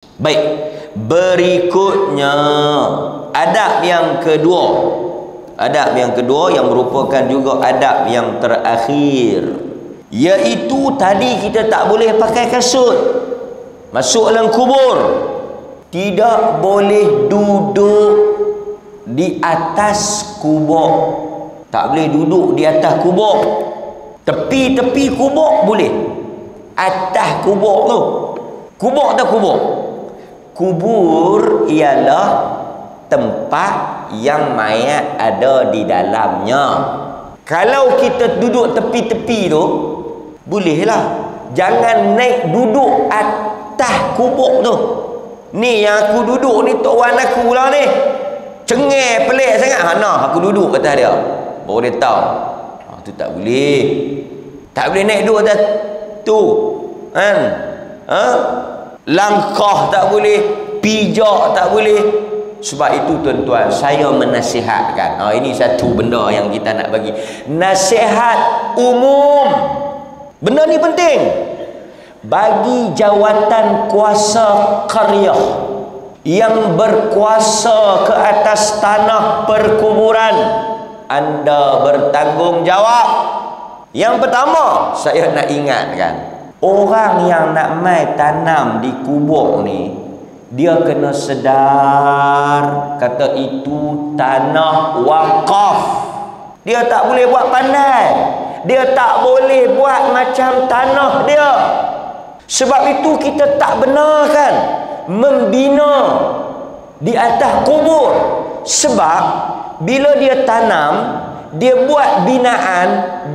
Baik, berikutnya adab yang kedua. Adab yang kedua yang merupakan juga adab yang terakhir, iaitu tadi kita tak boleh pakai kasut masuk dalam kubur. Tidak boleh duduk di atas kubur. Tak boleh duduk di atas kubur. Tepi-tepi kubur boleh. Atas kubur tu. Kubur atau kubur? Kubur ialah tempat yang mayat ada di dalamnya. Kalau kita duduk tepi-tepi tu, bolehlah. Jangan naik duduk atas kubur tu. Ni yang aku duduk ni tok wan aku lah ni. Cengeng pelik sangat. Nah, aku duduk atas dia. Baru dia tahu. Tu tak boleh. Tak boleh naik duduk atas tu. Kan? Langkah tak boleh, pijak tak boleh. Sebab itu tuan-tuan, saya menasihatkan. Ini satu benda yang kita nak bagi. Nasihat umum. Benda ni penting. Bagi jawatan kuasa qaryah yang berkuasa ke atas tanah perkuburan, anda bertanggungjawab. Yang pertama, saya nak ingatkan, orang yang nak mai tanam di kubur ni, dia kena sedar kata itu tanah wakaf. Dia tak boleh buat pandai. Dia tak boleh buat macam tanah dia. Sebab itu kita tak benarkan membina di atas kubur. Sebab bila dia tanam, dia buat binaan,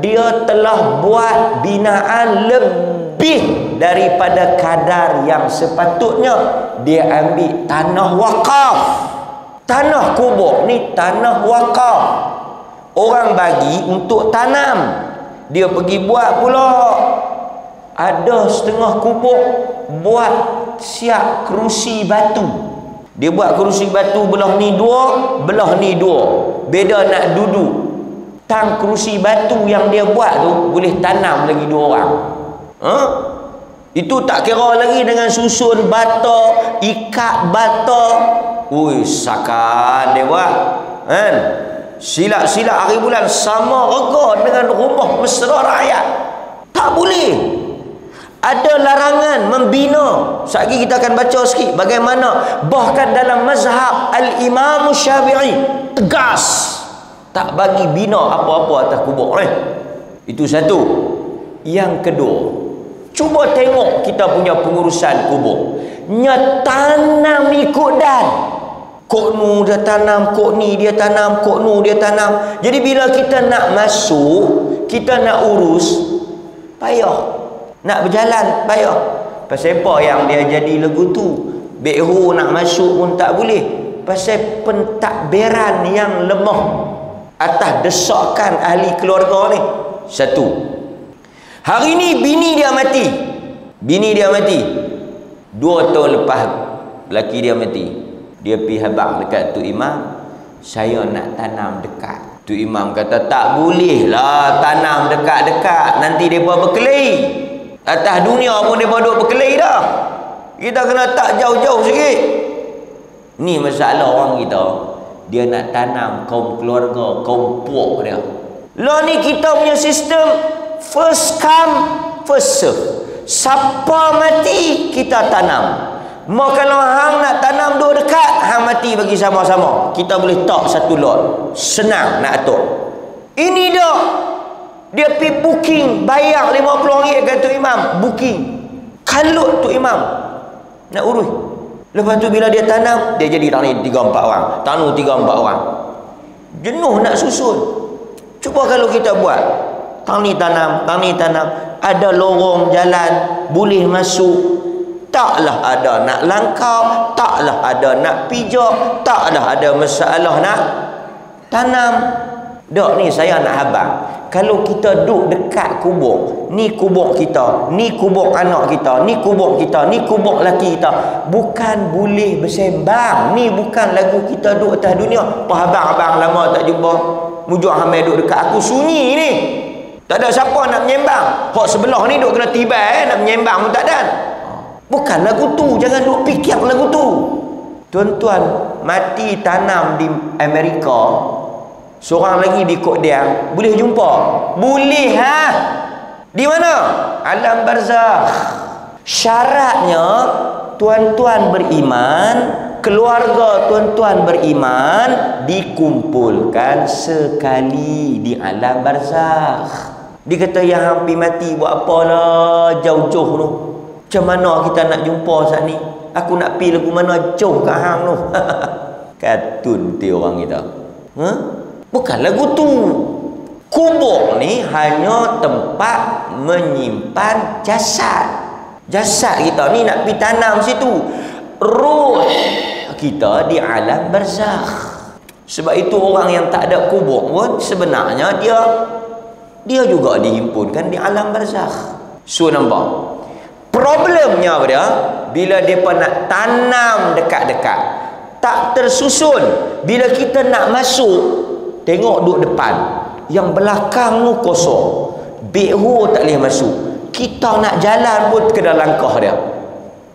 dia telah buat binaan lebih daripada kadar yang sepatutnya. Dia ambil tanah wakaf. Tanah kubur ni tanah wakaf. Orang bagi untuk tanam. Dia pergi buat pula. Ada setengah kubur buat siap kerusi batu. Dia buat kerusi batu belah ni dua, belah ni dua. Beda nak duduk. Tang kerusi batu yang dia buat tu boleh tanam lagi dua orang. Itu tak kira lagi dengan susun bata, ikat bata. Ui, sakan dia buat. Kan? Silap-silap hari bulan sama rega dengan rumah mesra rakyat. Tak boleh. Ada larangan membina. Sekejap kita akan baca sikit bagaimana bahkan dalam mazhab Al-Imam Syafi'i tegas tak bagi bina apa-apa atas kubur. Itu satu. Yang kedua, cuba tengok kita punya pengurusan kubur. Tanam ikut dan. Kok nu dia tanam, kok ni dia tanam, kok nu dia tanam. Jadi bila kita nak masuk, kita nak urus, payah. Nak berjalan payah. Pasal apa yang dia jadi lagu tu? Bekho nak masuk pun tak boleh. Pasal pentadbiran yang lemah atas desakan ahli keluarga ni. Satu. Hari ni bini dia mati. Bini dia mati. 2 tahun lepas lelaki dia mati. Dia pergi habaq dekat Tok Imam, saya nak tanam dekat. Tok Imam kata tak boleh lah tanam dekat-dekat. Nanti mereka berkelahi. Atas dunia pun mereka duduk berkelahi dah. Kita kena tak jauh-jauh sikit. Ni masalah orang kita. Dia nak tanam kaum keluarga, kaum puak dia. Lah ni kita punya sistem first come, first serve. Siapa mati, kita tanam. Mau kalau hang nak tanam dua dekat, hang mati bagi sama-sama. Kita boleh tak satu lot. Senang nak atur. Ini dia. Dia pergi booking, bayar RM50 kat Tok Imam. Booking. Kalut Tok Imam nak urus. Lepas tu bila dia tanam, dia jadi tani 3-4 orang. Tanu 3-4 orang. Jenuh nak susun. Cuba kalau kita buat. Tani tanam, ada lorong jalan, boleh masuk. Taklah ada nak langkau, taklah ada nak pijak, taklah ada masalah nak tanam. Dok ni saya nak habang. Kalau kita duduk dekat kubur, ni kubur kita, ni kubur anak kita, ni kubur kita, ni kubur laki kita, bukan boleh bersembang. Ni bukan lagu kita duduk atas dunia. Apa abang-abang lama tak jumpa, mujuk hamil duduk dekat aku, sunyi ni. Tak ada siapa nak menyembang. Hak sebelah ni duk kena tiba nak menyembang pun tak ada. Bukan lagu tu, jangan duk fikir lagu tu. Tuan-tuan, mati tanam di Amerika, seorang lagi di Kok Diang, boleh jumpa? Boleh ha? Di mana? Alam barzakh. Syaratnya tuan-tuan beriman, keluarga tuan-tuan beriman dikumpulkan sekali di alam barzakh. Dia kata yang hampir mati buat apalah jauh-jauh tu. Macam mana kita nak jumpa saat ni? Aku nak pergi lagu mana jauh kat hang tu. Katun ti orang kita. Bukan lagu tu. Kubur ni hanya tempat menyimpan jasad. Jasad kita ni nak pergi tanam situ. Ruh kita di alam barzakh. Sebab itu orang yang tak ada kubur pun sebenarnya dia juga dihimpunkan di alam barzakh. So nampak? Problemnya apa dia? Bila mereka nak tanam dekat-dekat, tak tersusun. Bila kita nak masuk, tengok duduk depan, yang belakang tu kosong, bekho tak boleh masuk, kita nak jalan pun kena langkah dia.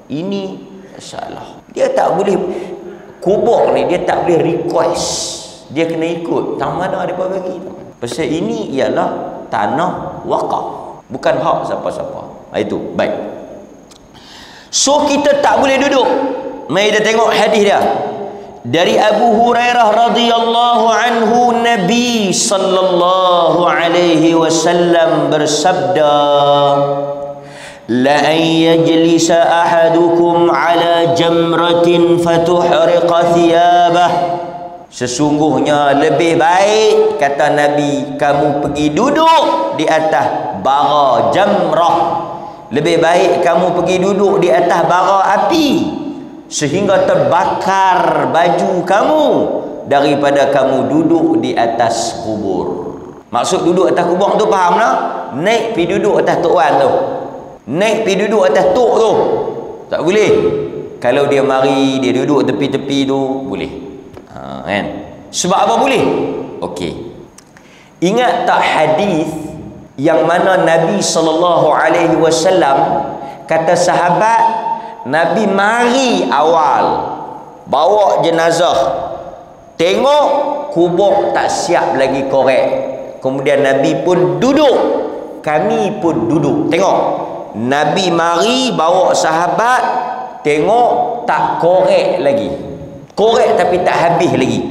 Ini masalah. Dia tak boleh, kubur ni dia tak boleh request, dia kena ikut tang mana dia bagi. Pasal ini ialah tanah wakaf, bukan hak siapa-siapa. Itu baik. So kita tak boleh duduk. Mari kita tengok hadis dia. Dari Abu Hurairah radhiyallahu anhu, Nabi sallallahu alaihi wasallam bersabda, la an yajlisa ahadukum ala jamratin fatuhriqa thiyabah. Sesungguhnya lebih baik, kata Nabi, kamu pergi duduk di atas bara jamrah. Lebih baik kamu pergi duduk di atas bara api sehingga terbakar baju kamu daripada kamu duduk di atas kubur. Maksud duduk atas kubur tu faham tak? Naik pergi duduk atas tok wan tu. Naik pergi duduk atas tok tu. Tak boleh. Kalau dia mari, dia duduk tepi-tepi tu, boleh. Kan? Sebab apa boleh? Okey. Ingat tak hadis yang mana Nabi SAW kata sahabat, Nabi mari awal bawa jenazah, tengok kubur tak siap lagi korek, kemudian Nabi pun duduk, kami pun duduk. Tengok, Nabi mari bawa sahabat, tengok tak korek lagi, korek tapi tak habis lagi.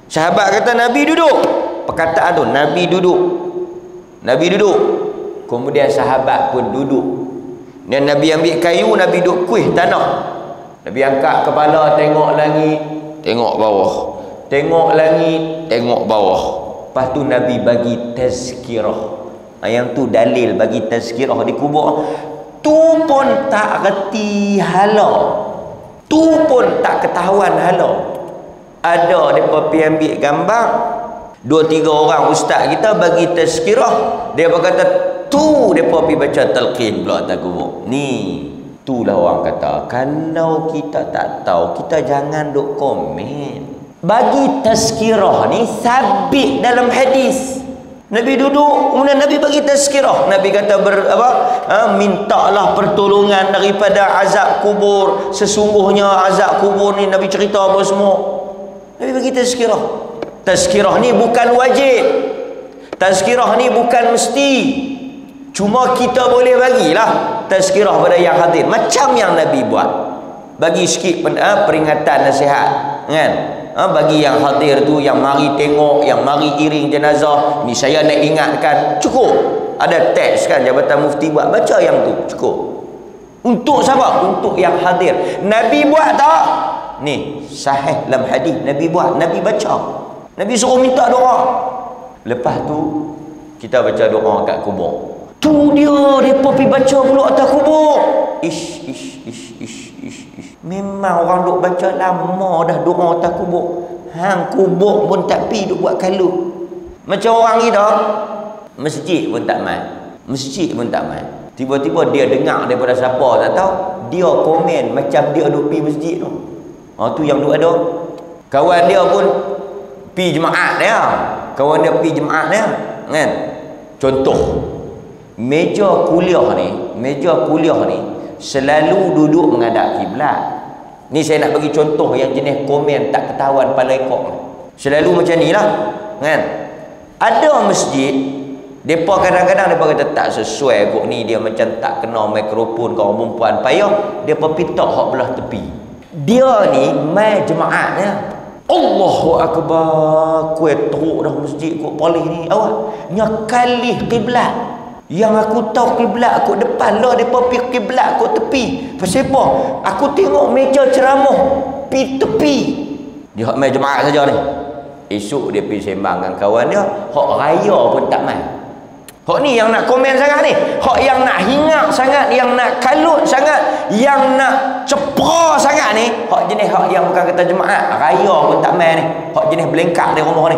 Sahabat kata Nabi duduk. Perkataan tu, Nabi duduk. Nabi duduk, kemudian sahabat pun duduk. Dan Nabi ambil kayu, Nabi duduk kuih tanah. Nabi angkat kepala, tengok langit, tengok bawah, tengok langit, tengok bawah. Lepas tu Nabi bagi tazkirah. Yang tu dalil bagi tazkirah di kubur. Tu pun tak reti hala, tu pun tak ketahuan hala. Ada mereka pergi ambil gambar, 2-3 orang ustaz kita bagi tazkirah, dia berkata tu mereka pergi baca talqin pula atas kubur. Ni itulah orang kata, kalau kita tak tahu, kita jangan duk komen. Bagi tazkirah ni sabit dalam hadis. Nabi duduk, kemudian Nabi bagi tazkirah. Nabi kata mintalah pertolongan daripada azab kubur. Sesungguhnya azab kubur ni, Nabi cerita apa semua. Nabi bagi tazkirah. Tazkirah ni bukan wajib, tazkirah ni bukan mesti, cuma kita boleh bagilah tazkirah pada yang hadir macam yang Nabi buat. Bagi sikit peringatan nasihat kan, bagi yang hadir tu, yang mari tengok, yang mari iring jenazah ni, saya nak ingatkan, cukup ada teks kan Jabatan Mufti buat, baca yang tu cukup. Untuk siapa? Untuk yang hadir. Nabi buat tak? Ni sahih dalam hadis, Nabi buat, Nabi baca, Nabi suruh minta doa. Lepas tu kita baca doa kat kubur. Tu dia, mereka pergi baca pula atas kubur. Ish. Memang orang duk baca lama dah doa atas kubur. Hang kubur pun tak pi duk buat kalut. Macam orang kita, masjid pun tak mai. Masjid pun tak mai. Tiba-tiba dia dengar daripada siapa tak tahu, dia komen macam dia duk pi masjid tu. Tu yang duk ada. Kawan dia pun pi jemaat dia, kawan dia pi jemaat dia kan. Contoh, meja kuliah ni selalu duduk menghadap kiblat. Ni saya nak bagi contoh yang jenis komen tak ketahuan kepala ekor. Selalu macam ni lah, kan? Ada masjid, mereka kadang-kadang mereka kata tak sesuai kot ni, dia macam tak kena mikrofon kau perempuan payah, mereka pitak hak belah tepi. Dia ni mai jemaatnya, Allahu Akbar, kue teruk dah masjid kot poleh ni. Awak nyakalih kiblat. Yang aku tahu kiblat aku depan lah, mereka pergi kiblat aku tepi. Pasal apa? Aku tengok meja ceramah pi tepi. Dia hak mai jemaat saja ni. Esok dia pergi sembang dengan kawan dia, hak raya pun tak mai. Hak ni yang nak komen sangat ni. Hak yang nak hinggap sangat, yang nak kalut sangat, yang nak cepra sangat ni, hak jenis hak yang bukan kata jemaat, raya pun tak mai ni. Hak jenis belengkak di rumah ni.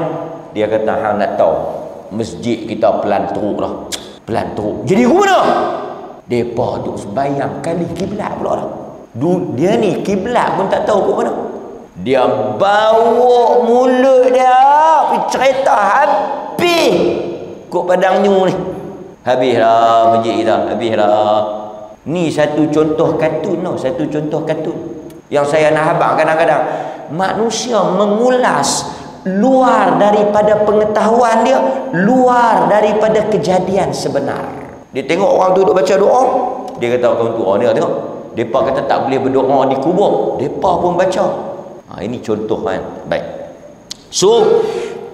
Dia kata hang nak tahu, masjid kita pelan teruk dah. Pelan teruk. Jadi aku mana? Depa duk sembahyang kali kiblat pula dah. Dia ni kiblat pun tak tahu kok mana. Dia bawa mulut dia cerita habis kok padang nyu ni. Habislah masjid kita, habislah. Ni satu contoh kartun tau, satu contoh kartun. Yang saya nak habaq kadang-kadang manusia mengulas luar daripada pengetahuan dia, luar daripada kejadian sebenar. Dia tengok orang tu duk baca doa, dia kata orang tu, oh ni tengok. Depa kata tak boleh berdoa di kubur, depa pun baca. Ini contoh kan. Baik. So,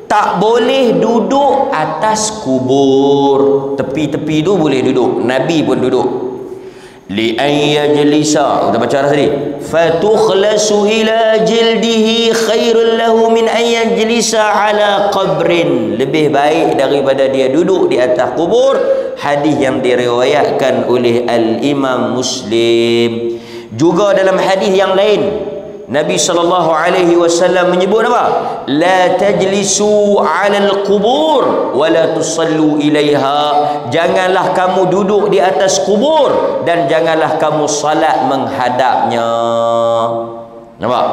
tak boleh duduk atas kubur. Tepi-tepi tu boleh duduk. Nabi pun duduk. Li ayyajlisa, kita baca tadi. Fatukhlasu ila jildihi khairul lahu min ayyajlisa ala qabrin. Lebih baik daripada dia duduk di atas kubur. Hadis yang diriwayatkan oleh Al-Imam Muslim. Juga dalam hadis yang lain, Nabi SAW menyebut apa? La tajlisu 'alal qubur wa la tusallu ilaiha. Janganlah kamu duduk di atas kubur dan janganlah kamu salat menghadapnya. Nampak?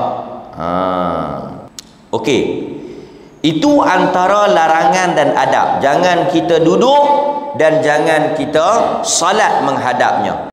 Okey. Itu antara larangan dan adab. Jangan kita duduk dan jangan kita salat menghadapnya.